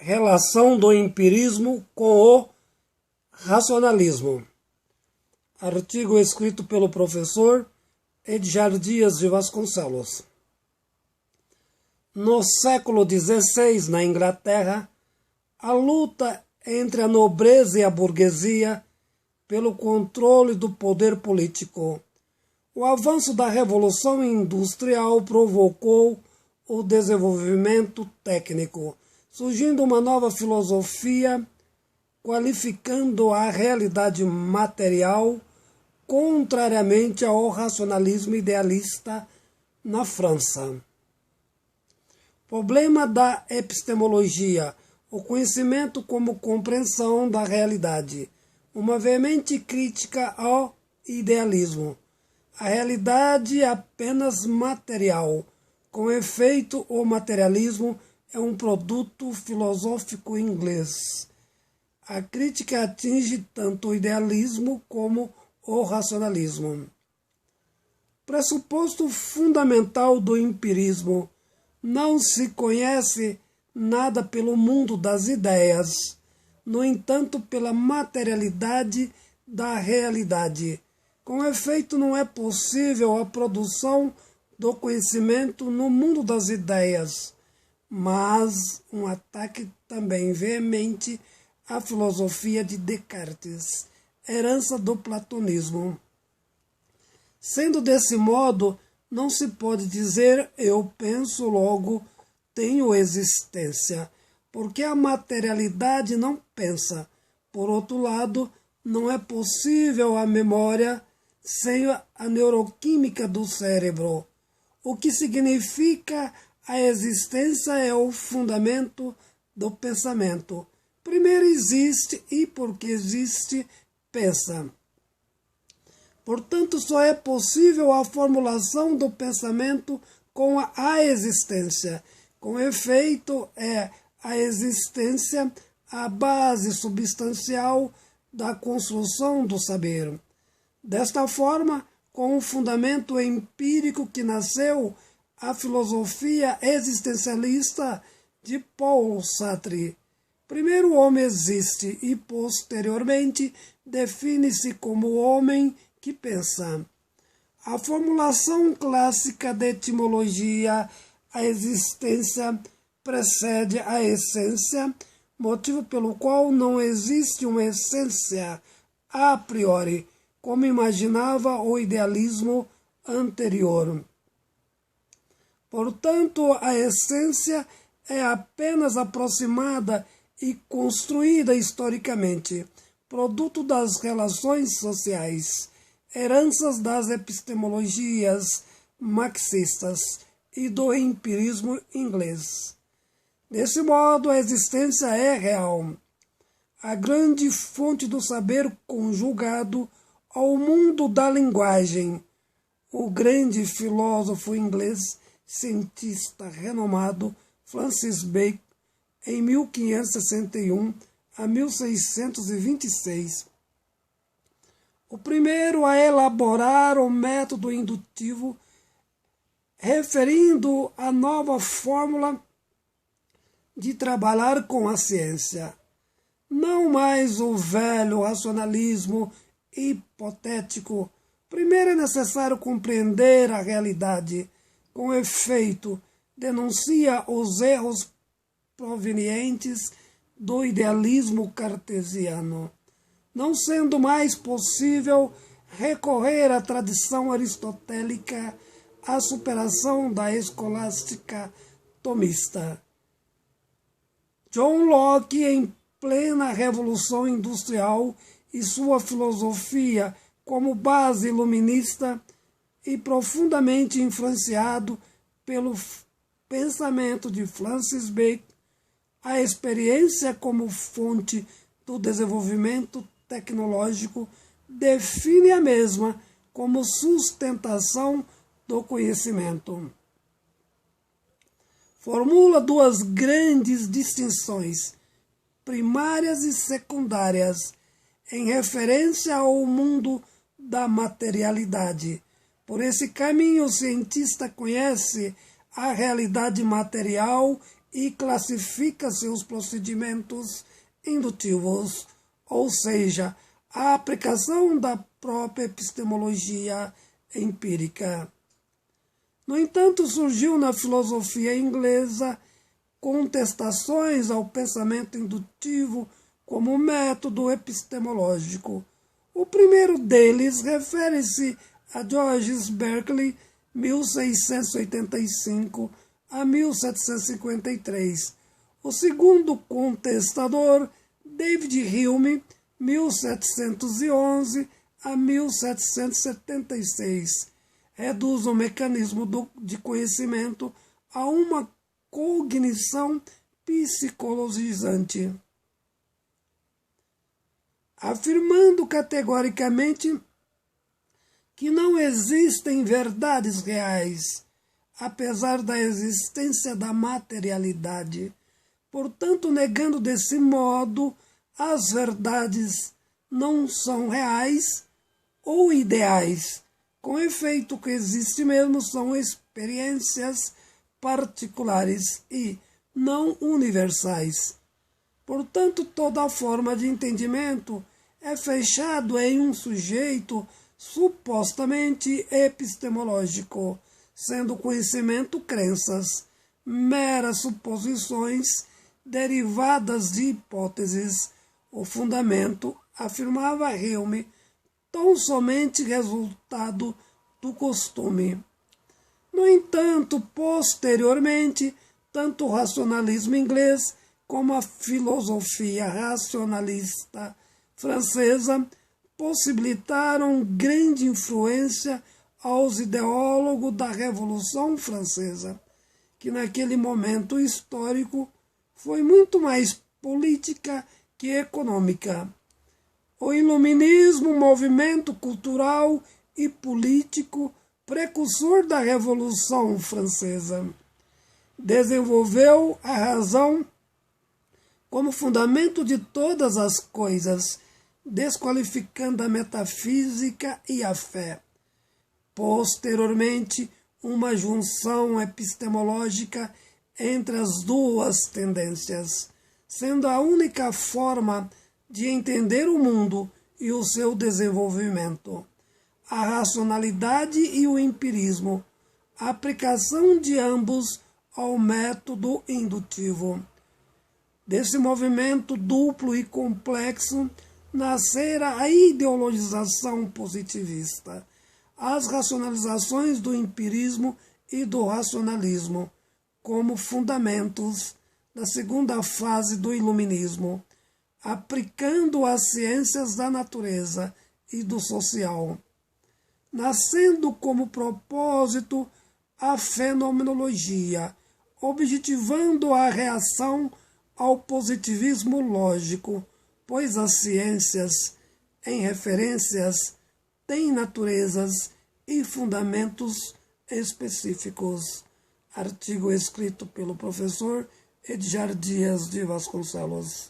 Relação do empirismo com o racionalismo. Artigo escrito pelo professor Edgar Dias de Vasconcelos. No século XVI, na Inglaterra, a luta entre a nobreza e a burguesia pelo controle do poder político. O avanço da Revolução Industrial provocou o desenvolvimento técnico, surgindo uma nova filosofia qualificando a realidade material, contrariamente ao racionalismo idealista na França. Problema da epistemologia: o conhecimento como compreensão da realidade, uma veemente crítica ao idealismo. A realidade é apenas material. Com efeito, o materialismo é um produto filosófico inglês. A crítica atinge tanto o idealismo como o racionalismo. Pressuposto fundamental do empirismo: não se conhece nada pelo mundo das ideias, no entanto, pela materialidade da realidade. Com efeito, não é possível a produção do conhecimento no mundo das ideias, mas um ataque também veemente à filosofia de Descartes, herança do platonismo. Sendo desse modo, não se pode dizer eu penso, logo tenho existência, porque a materialidade não pensa. Por outro lado, não é possível a memória sem a neuroquímica do cérebro. O que significa a existência é o fundamento do pensamento. Primeiro existe e, porque existe, pensa. Portanto, só é possível a formulação do pensamento com a existência. Com efeito, é a existência a base substancial da construção do saber. Desta forma, com o fundamento empírico que nasceu a filosofia existencialista de Paul Sartre. Primeiro o homem existe e, posteriormente, define-se como o homem que pensa. A formulação clássica da etimologia, a existência precede a essência, motivo pelo qual não existe uma essência a priori, como imaginava o idealismo anterior. Portanto, a essência é apenas aproximada e construída historicamente, produto das relações sociais, heranças das epistemologias marxistas e do empirismo inglês. Desse modo, a existência é real, a grande fonte do saber conjugado ao mundo da linguagem. O grande filósofo inglês, cientista renomado, Francis Bacon, em 1561 a 1626. O primeiro a elaborar o método indutivo, referindo a nova fórmula de trabalhar com a ciência. Não mais o velho racionalismo hipotético. Primeiro é necessário compreender a realidade. Com efeito, denuncia os erros provenientes do idealismo cartesiano, não sendo mais possível recorrer à tradição aristotélica, à superação da escolástica tomista. John Locke, em plena Revolução Industrial, e sua filosofia como base iluminista e profundamente influenciado pelo pensamento de Francis Bacon, a experiência como fonte do desenvolvimento tecnológico define a mesma como sustentação do conhecimento. Formula duas grandes distinções, primárias e secundárias, em referência ao mundo da materialidade. Por esse caminho, o cientista conhece a realidade material e classifica seus procedimentos indutivos, ou seja, a aplicação da própria epistemologia empírica. No entanto, surgiu na filosofia inglesa contestações ao pensamento indutivo como método epistemológico. O primeiro deles refere-se a Georges Berkeley, 1685 a 1753. O segundo contestador, David Hume, 1711 a 1776, reduz o mecanismo de conhecimento a uma cognição psicologizante, afirmando categoricamente que não existem verdades reais, apesar da existência da materialidade. Portanto, negando desse modo, as verdades não são reais ou ideais. Com efeito, o que existe mesmo são experiências particulares e não universais. Portanto, toda forma de entendimento é fechado em um sujeito supostamente epistemológico, sendo conhecimento crenças, meras suposições derivadas de hipóteses. O fundamento, afirmava Hume, tão somente resultado do costume. No entanto, posteriormente, tanto o racionalismo inglês como a filosofia racionalista francesa possibilitaram grande influência aos ideólogos da Revolução Francesa, que naquele momento histórico foi muito mais política que econômica. O iluminismo, movimento cultural e político precursor da Revolução Francesa, desenvolveu a razão como fundamento de todas as coisas, desqualificando a metafísica e a fé. Posteriormente, uma junção epistemológica entre as duas tendências, sendo a única forma de entender o mundo e o seu desenvolvimento. A racionalidade e o empirismo, a aplicação de ambos ao método indutivo. Desse movimento duplo e complexo nascera a ideologização positivista, as racionalizações do empirismo e do racionalismo como fundamentos da segunda fase do iluminismo, aplicando as ciências da natureza e do social, nascendo como propósito a fenomenologia, objetivando a reação ao positivismo lógico, pois as ciências, em referências, têm naturezas e fundamentos específicos. Artigo escrito pelo professor Edgar Dias de Vasconcelos.